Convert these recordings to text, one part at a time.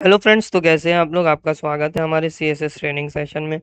Hello friends, तो कैसे हैं आप लोग। आपका स्वागत है हमारे सीएसएस ट्रेनिंग सेशन में।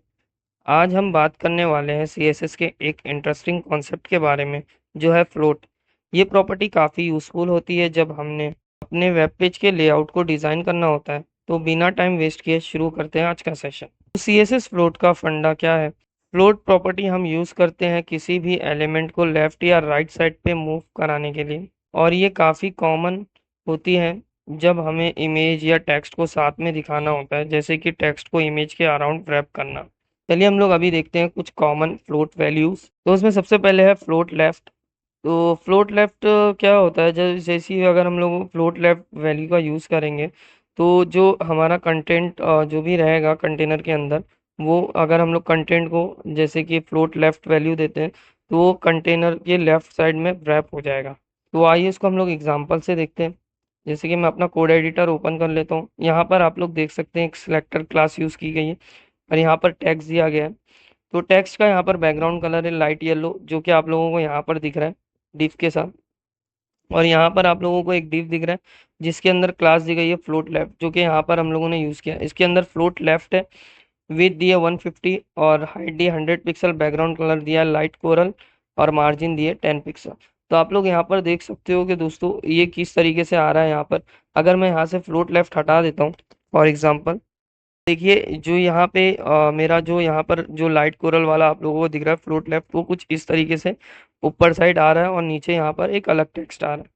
आज हम बात करने वाले हैं सीएसएस के एक इंटरेस्टिंग कॉन्सेप्ट के बारे में, जो है फ्लोट। ये प्रॉपर्टी काफ़ी यूज़फुल होती है जब हमने अपने वेब पेज के लेआउट को डिज़ाइन करना होता है। तो बिना टाइम वेस्ट किए शुरू करते हैं आज का सेशन। तो सीएसएस फ्लोट का फंडा क्या है। फ्लोट प्रॉपर्टी हम यूज़ करते हैं किसी भी एलिमेंट को लेफ्ट या राइट साइड पे मूव कराने के लिए, और ये काफ़ी कॉमन होती है जब हमें इमेज या टेक्स्ट को साथ में दिखाना होता है, जैसे कि टेक्स्ट को इमेज के अराउंड रैप करना। चलिए हम लोग अभी देखते हैं कुछ कॉमन फ्लोट वैल्यूज। तो उसमें सबसे पहले है फ्लोट लेफ्ट। तो फ्लोट लेफ्ट क्या होता है, जैसे ही अगर हम लोग फ्लोट लेफ्ट वैल्यू का यूज़ करेंगे तो जो हमारा कंटेंट जो भी रहेगा कंटेनर के अंदर, वो अगर हम लोग कंटेंट को जैसे कि फ्लोट लेफ्ट वैल्यू देते हैं तो वो कंटेनर के लेफ्ट साइड में रैप हो जाएगा। तो आइए इसको हम लोग एग्जांपल से देखते हैं। जैसे कि मैं अपना कोड एडिटर ओपन कर लेता हूँ। यहाँ पर आप लोग देख सकते हैं एक सिलेक्टर क्लास यूज़ की गई है और यहाँ पर टैग्स दिया गया है। तो टेक्स्ट का यहाँ पर बैकग्राउंड कलर है लाइट येलो, जो कि आप लोगों को यहाँ पर दिख रहा है डिव के साथ। और यहाँ पर आप लोगों को एक डिव दिख रहा है जिसके अंदर क्लास दी गई है फ्लोट लेफ्ट, जो कि यहाँ पर हम लोगों ने यूज़ किया है। इसके अंदर फ्लोट लेफ्ट है, विथ दिए 150 और हाइट दिए 100 पिक्सल, बैकग्राउंड कलर दिया है लाइट कोरल और मार्जिन दिए 10 पिक्सल। तो आप लोग यहाँ पर देख सकते हो कि दोस्तों ये किस तरीके से आ रहा है। यहाँ पर अगर मैं यहाँ से फ्लोट लेफ्ट हटा देता हूँ फॉर एग्जाम्पल, देखिए जो यहाँ पे मेरा जो यहाँ पर जो लाइट कोरल वाला आप लोगों को दिख रहा है फ्लोट लेफ्ट, वो कुछ इस तरीके से ऊपर साइड आ रहा है और नीचे यहाँ पर एक अलग टेक्स्ट आ रहा है।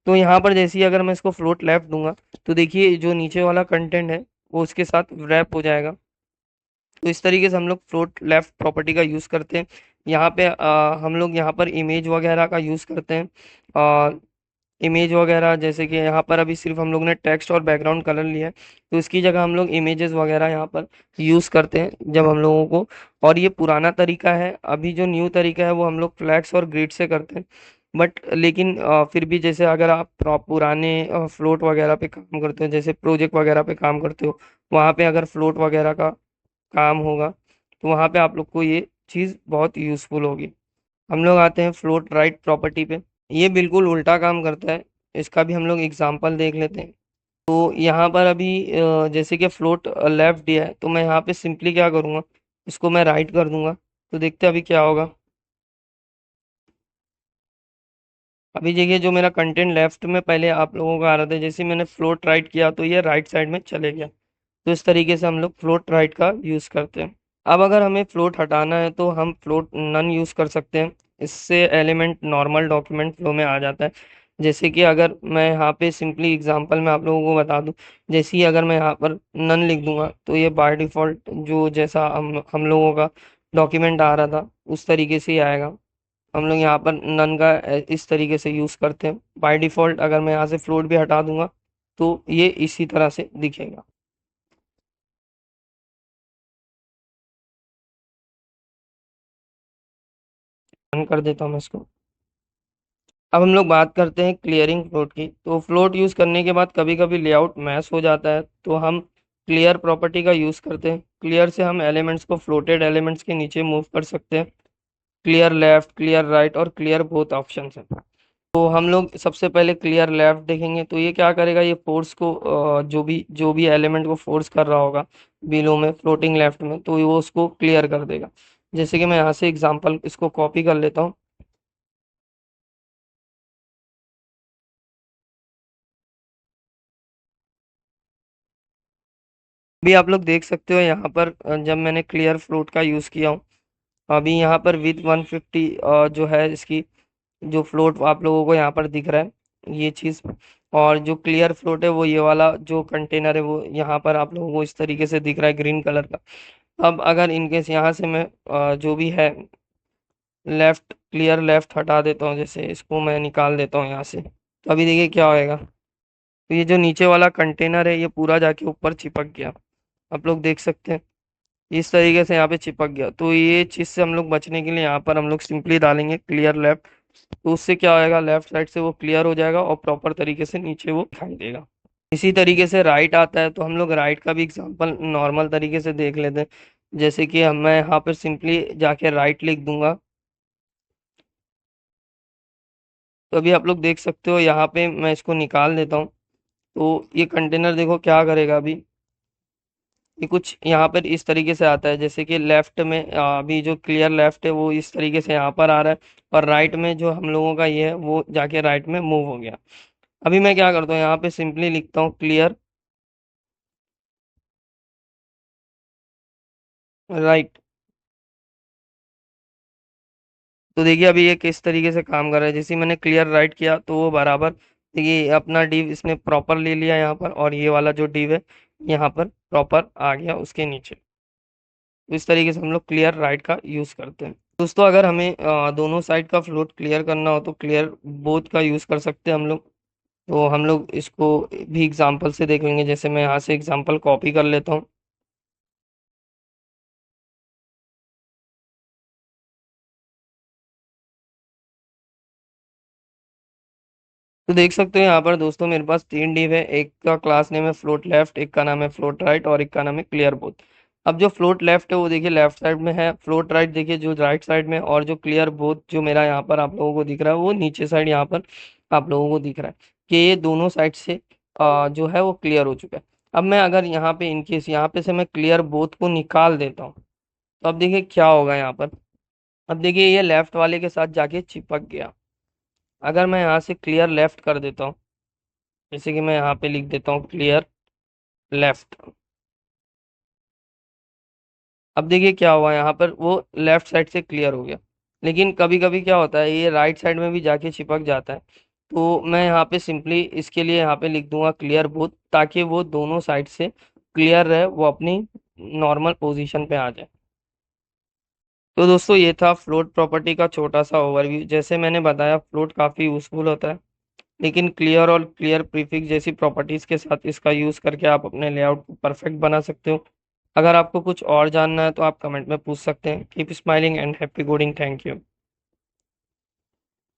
तो यहाँ पर जैसे ही अगर मैं इसको फ्लोट लेफ्ट दूंगा तो देखिए जो नीचे वाला कंटेंट है वो उसके साथ रैप हो जाएगा। तो इस तरीके से हम लोग फ्लोट लेफ्ट प्रॉपर्टी का यूज़ करते हैं। यहाँ पे हम लोग यहाँ पर इमेज वगैरह का यूज़ करते हैं। इमेज वगैरह जैसे कि यहाँ पर अभी सिर्फ हम लोग ने टेक्स्ट और बैकग्राउंड कलर लिया है, तो इसकी जगह हम लोग इमेजेस वगैरह यहाँ पर यूज़ करते हैं जब हम लोगों को। और ये पुराना तरीका है। अभी जो न्यू तरीका है वो हम लोग फ्लैक्स और ग्रिड से करते हैं। बट लेकिन फिर भी जैसे अगर आप पुराने फ्लोट वगैरह पे काम करते हो, जैसे प्रोजेक्ट वगैरह पे काम करते हो, वहाँ पे अगर फ्लोट वगैरह का काम होगा तो वहाँ पे आप लोग को ये चीज़ बहुत यूज़फुल होगी। हम लोग आते हैं फ्लोट राइट प्रॉपर्टी पे। ये बिल्कुल उल्टा काम करता है। इसका भी हम लोग एग्जांपल देख लेते हैं। तो यहाँ पर अभी जैसे कि फ्लोट लेफ्ट दिया है, तो मैं यहाँ पे सिंपली क्या करूँगा, इसको मैं राइट कर दूंगा। तो देखते हैं अभी क्या होगा। अभी देखिए जो मेरा कंटेंट लेफ्ट में पहले आप लोगों को आ रहा था, जैसे ही मैंने फ्लोट राइट किया तो ये राइट साइड में चले गया। तो इस तरीके से हम लोग फ्लोट राइट का यूज़ करते हैं। अब अगर हमें फ्लोट हटाना है तो हम फ्लोट नन यूज़ कर सकते हैं। इससे एलिमेंट नॉर्मल डॉक्यूमेंट फ्लो में आ जाता है। जैसे कि अगर मैं यहाँ पे सिंपली एग्जांपल में आप लोगों को बता दूं, जैसे ही अगर मैं यहाँ पर नन लिख दूंगा तो ये बाय डिफ़ॉल्ट जो जैसा हम लोगों का डॉक्यूमेंट आ रहा था उस तरीके से ही आएगा। हम लोग यहाँ पर नन का इस तरीके से यूज़ करते हैं बाय डिफ़ॉल्ट। अगर मैं यहाँ से फ्लोट भी हटा दूंगा तो ये इसी तरह से दिखेगा। रन कर देता हूँ मैं इसको। अब हम लोग बात करते हैं क्लियरिंग फ्लोट की। तो फ्लोट यूज़ करने के बाद कभी कभी लेआउट मैश हो जाता है, तो हम क्लियर प्रॉपर्टी का यूज़ करते हैं। क्लियर से हम एलिमेंट्स को फ्लोटेड एलिमेंट्स के नीचे मूव कर सकते हैं। क्लियर लेफ्ट, क्लियर राइट और क्लियर बोथ ऑप्शन है। तो हम लोग सबसे पहले क्लियर लेफ्ट देखेंगे। तो ये क्या करेगा, ये फोर्स को जो भी एलिमेंट को फोर्स कर रहा होगा बिलो में फ्लोटिंग लेफ्ट में, तो वो उसको क्लियर कर देगा। जैसे कि मैं यहाँ से एग्जांपल इसको कॉपी कर लेता हूँ। अभी आप लोग देख सकते हो यहाँ पर जब मैंने क्लियर फ्लोट का यूज़ किया हूँ, अभी यहाँ पर विथ 150 जो है इसकी जो फ्लोट आप लोगों को यहाँ पर दिख रहा है ये चीज़। और जो क्लियर फ्लोट है वो ये वाला जो कंटेनर है वो यहाँ पर आप लोगों को इस तरीके से दिख रहा है ग्रीन कलर का। अब अगर इनकेस यहाँ से मैं जो भी है लेफ्ट, क्लियर लेफ्ट हटा देता हूँ, जैसे इसको मैं निकाल देता हूँ यहाँ से, तो अभी देखिए क्या होएगा। तो ये जो नीचे वाला कंटेनर है ये पूरा जाके ऊपर चिपक गया। आप लोग देख सकते हैं इस तरीके से यहाँ पे चिपक गया। तो ये चीज़ से हम लोग बचने के लिए यहाँ पर हम लोग सिंपली डालेंगे क्लियर लेफ्ट। तो उससे क्या होएगा, लेफ्ट साइड से वो क्लियर हो जाएगा और प्रॉपर तरीके से नीचे वो दिखाई देगा। इसी तरीके से राइट आता है, तो हम लोग राइट का भी एग्जांपल नॉर्मल तरीके से देख लेते हैं। जैसे कि मैं यहाँ पर सिंपली जाके राइट लिख दूंगा। तो अभी आप लोग देख सकते हो यहाँ पे मैं इसको निकाल देता हूँ। तो ये कंटेनर देखो क्या करेगा अभी, ये कुछ यहाँ पर इस तरीके से आता है, जैसे कि लेफ्ट में अभी जो क्लियर लेफ्ट है वो इस तरीके से यहाँ पर आ रहा है, और राइट में जो हम लोगों का ये है वो जाके राइट में मूव हो गया। अभी मैं क्या करता हूँ, यहाँ पे सिंपली लिखता हूँ क्लियर राइट। तो देखिए अभी ये किस तरीके से काम कर रहा है, जैसे ही मैंने क्लियर राइट किया तो वो बराबर, देखिए अपना डिव इसने प्रॉपर ले लिया यहाँ पर, और ये वाला जो डिव है यहाँ पर प्रॉपर आ गया उसके नीचे। तो इस तरीके से हम लोग क्लियर राइट का यूज़ करते हैं। दोस्तों अगर हमें दोनों साइड का फ्लोट क्लियर करना हो तो क्लियर बोथ का यूज़ कर सकते हैं हम लोग। तो हम लोग इसको भी एग्जांपल से देख लेंगे, जैसे मैं यहाँ से एग्जांपल कॉपी कर लेता हूँ। तो देख सकते हो यहाँ पर दोस्तों मेरे पास तीन डिव है, एक का क्लास नेम है फ्लोट लेफ्ट, एक का नाम है फ्लोट राइट, और एक का नाम है क्लियर बोथ। अब जो फ्लोट लेफ्ट है वो देखिए लेफ्ट साइड में है, फ्लोट राइट देखिए जो राइट साइड में है, और जो क्लियर बोथ जो मेरा यहाँ पर आप लोगों को दिख रहा है वो नीचे साइड यहाँ पर आप लोगों को दिख रहा है कि ये दोनों साइड से जो है वो क्लियर हो चुका है। अब मैं अगर यहाँ पे इनकेस यहाँ पे से मैं क्लियर बोथ को निकाल देता हूँ, तो अब देखिए क्या होगा यहाँ पर। अब देखिए ये लेफ्ट वाले के साथ जाके चिपक गया। अगर मैं यहाँ से क्लियर लेफ्ट कर देता हूँ, जैसे कि मैं यहाँ पे लिख देता हूँ क्लियर लेफ्ट, अब देखिए क्या हुआ यहाँ पर वो लेफ्ट साइड से क्लियर हो गया। लेकिन कभी कभी क्या होता है ये राइट साइड में भी जाके चिपक जाता है, तो मैं यहाँ पे सिंपली इसके लिए यहाँ पे लिख दूंगा क्लियर बोथ, ताकि वो दोनों साइड से क्लियर रहे, वो अपनी नॉर्मल पोजीशन पे आ जाए। तो दोस्तों ये था फ्लोट प्रॉपर्टी का छोटा सा ओवरव्यू। जैसे मैंने बताया फ्लोट काफ़ी यूजफुल होता है, लेकिन क्लियर और क्लियर प्रीफिक्स जैसी प्रॉपर्टीज के साथ इसका यूज करके आप अपने लेआउट को परफेक्ट बना सकते हो। अगर आपको कुछ और जानना है तो आप कमेंट में पूछ सकते हैं। Keep smiling and happy coding. Thank you.